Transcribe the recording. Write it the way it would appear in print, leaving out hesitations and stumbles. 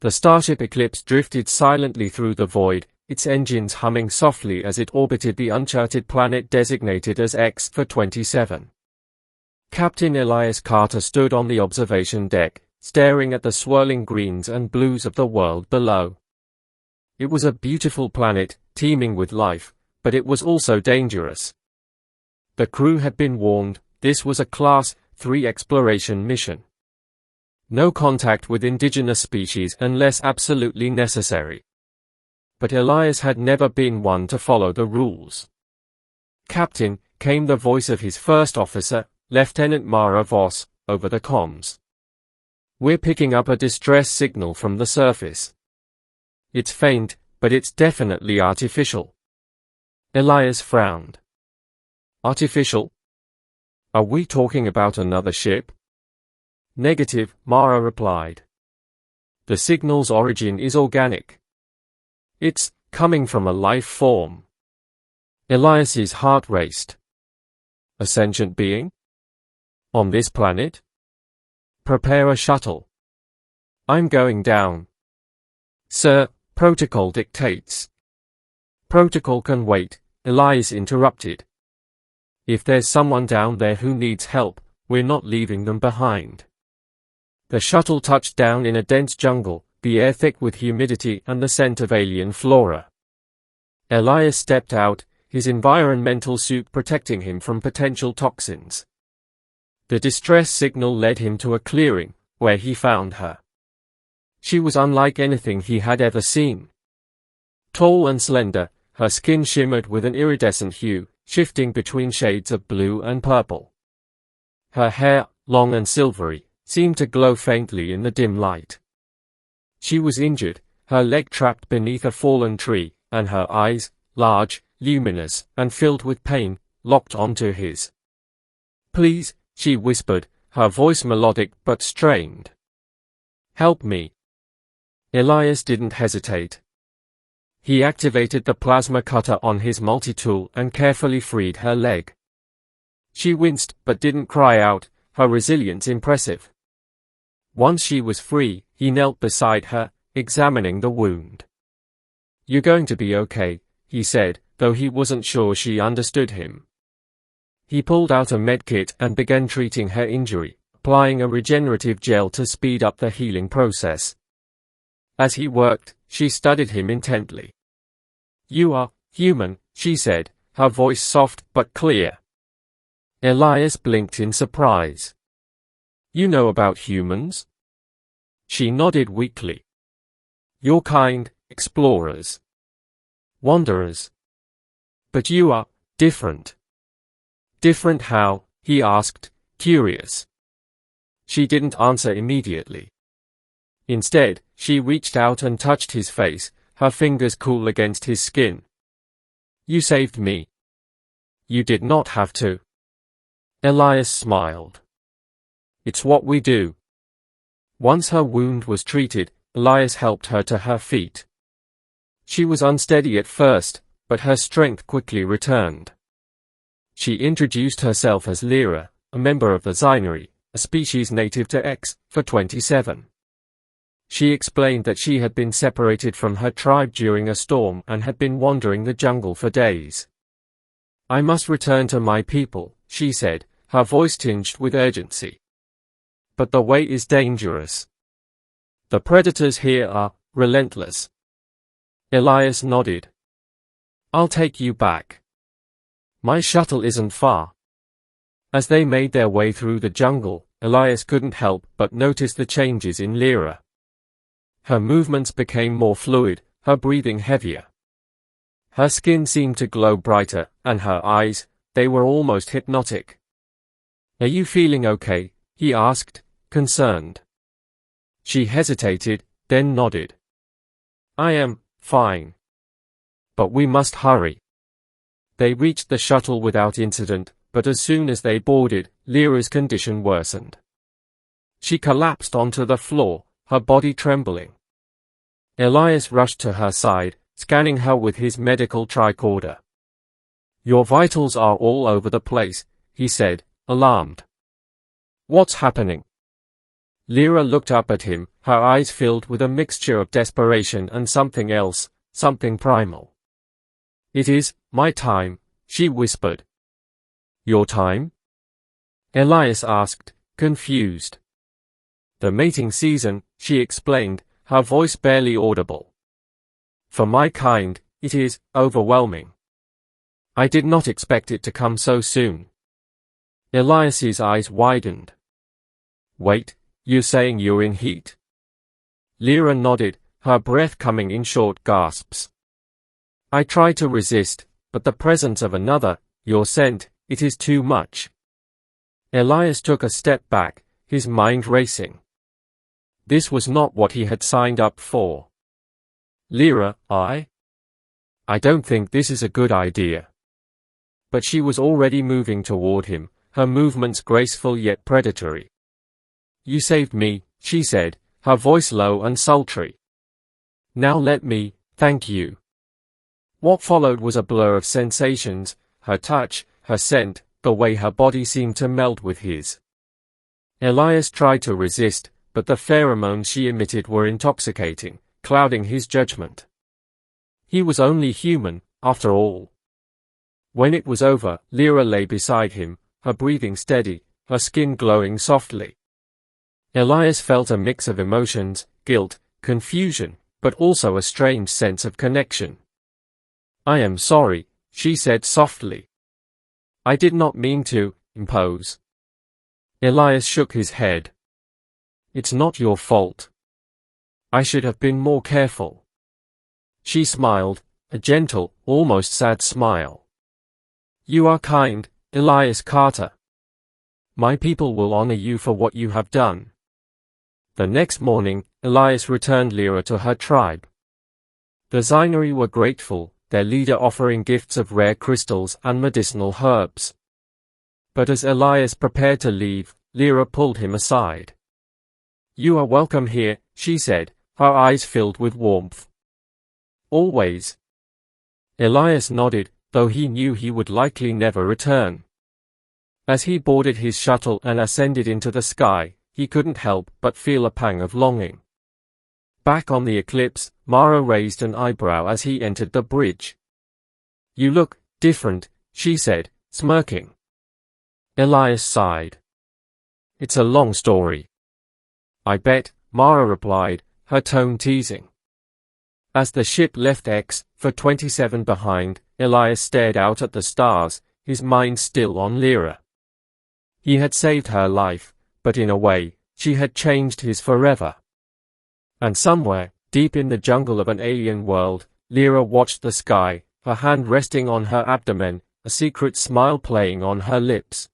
The starship Eclipse drifted silently through the void, its engines humming softly as it orbited the uncharted planet designated as X for 27. Captain Elias Carter stood on the observation deck, staring at the swirling greens and blues of the world below. It was a beautiful planet, teeming with life, but it was also dangerous. The crew had been warned, this was a Class 3 exploration mission. No contact with indigenous species unless absolutely necessary. But Elias had never been one to follow the rules. "Captain," came the voice of his first officer, Lieutenant Mara Voss, over the comms. "We're picking up a distress signal from the surface. It's faint, but it's definitely artificial." Elias frowned. "Artificial? Are we talking about another ship?" "Negative," Mara replied. "The signal's origin is organic. It's coming from a life form." Elias's heart raced. "A sentient being? On this planet? Prepare a shuttle. I'm going down." "Sir, protocol dictates." "Protocol can wait," Elias interrupted. "If there's someone down there who needs help, we're not leaving them behind." The shuttle touched down in a dense jungle, the air thick with humidity and the scent of alien flora. Elias stepped out, his environmental suit protecting him from potential toxins. The distress signal led him to a clearing, where he found her. She was unlike anything he had ever seen. Tall and slender, her skin shimmered with an iridescent hue, shifting between shades of blue and purple. Her hair, long and silvery, seemed to glow faintly in the dim light. She was injured, her leg trapped beneath a fallen tree, and her eyes, large, luminous, and filled with pain, locked onto his. "Please," she whispered, her voice melodic but strained. "Help me." Elias didn't hesitate. He activated the plasma cutter on his multi-tool and carefully freed her leg. She winced but didn't cry out, her resilience impressive. Once she was free, he knelt beside her, examining the wound. "You're going to be okay," he said, though he wasn't sure she understood him. He pulled out a medkit and began treating her injury, applying a regenerative gel to speed up the healing process. As he worked, she studied him intently. "You are human," she said, her voice soft but clear. Elias blinked in surprise. "You know about humans?" She nodded weakly. "Your kind, explorers. Wanderers. But you are different." "Different how?" he asked, curious. She didn't answer immediately. Instead, she reached out and touched his face, her fingers cool against his skin. "You saved me. You did not have to." Elias smiled. "It's what we do." Once her wound was treated, Elias helped her to her feet. She was unsteady at first, but her strength quickly returned. She introduced herself as Lira, a member of the Zynari, a species native to X for 27. She explained that she had been separated from her tribe during a storm and had been wandering the jungle for days. "I must return to my people," she said, her voice tinged with urgency. "But the way is dangerous. The predators here are relentless." Elias nodded. "I'll take you back. My shuttle isn't far." As they made their way through the jungle, Elias couldn't help but notice the changes in Lira. Her movements became more fluid, her breathing heavier. Her skin seemed to glow brighter, and her eyes, they were almost hypnotic. "Are you feeling okay?" he asked, concerned. She hesitated, then nodded. "I am fine. But we must hurry." They reached the shuttle without incident, but as soon as they boarded, Lira's condition worsened. She collapsed onto the floor, her body trembling. Elias rushed to her side, scanning her with his medical tricorder. "Your vitals are all over the place," he said, alarmed. "What's happening?" Lira looked up at him, her eyes filled with a mixture of desperation and something else, something primal. "It is my time," she whispered. "Your time?" Elias asked, confused. "The mating season," she explained, her voice barely audible. "For my kind, it is overwhelming. I did not expect it to come so soon." Elias's eyes widened. "Wait, you're saying you're in heat?" Lira nodded, her breath coming in short gasps. "I try to resist, but the presence of another, your scent, it is too much." Elias took a step back, his mind racing. This was not what he had signed up for. "Lira, I don't think this is a good idea." But she was already moving toward him, her movements graceful yet predatory. "You saved me," she said, her voice low and sultry. "Now let me thank you." What followed was a blur of sensations, her touch, her scent, the way her body seemed to melt with his. Elias tried to resist, but the pheromones she emitted were intoxicating, clouding his judgment. He was only human, after all. When it was over, Lira lay beside him, her breathing steady, her skin glowing softly. Elias felt a mix of emotions, guilt, confusion, but also a strange sense of connection. "I am sorry," she said softly. "I did not mean to impose." Elias shook his head. "It's not your fault. I should have been more careful." She smiled, a gentle, almost sad smile. "You are kind, Elias Carter. My people will honor you for what you have done." The next morning, Elias returned Lira to her tribe. The Zynari were grateful, their leader offering gifts of rare crystals and medicinal herbs. But as Elias prepared to leave, Lira pulled him aside. "You are welcome here," she said, her eyes filled with warmth. "Always." Elias nodded, though he knew he would likely never return. As he boarded his shuttle and ascended into the sky, he couldn't help but feel a pang of longing. Back on the Eclipse, Mara raised an eyebrow as he entered the bridge. "You look different," she said, smirking. Elias sighed. "It's a long story." "I bet," Mara replied, her tone teasing. As the ship left HFY behind, Elias stared out at the stars, his mind still on Lira. He had saved her life, but in a way, she had changed his forever. And somewhere, deep in the jungle of an alien world, Lira watched the sky, her hand resting on her abdomen, a secret smile playing on her lips.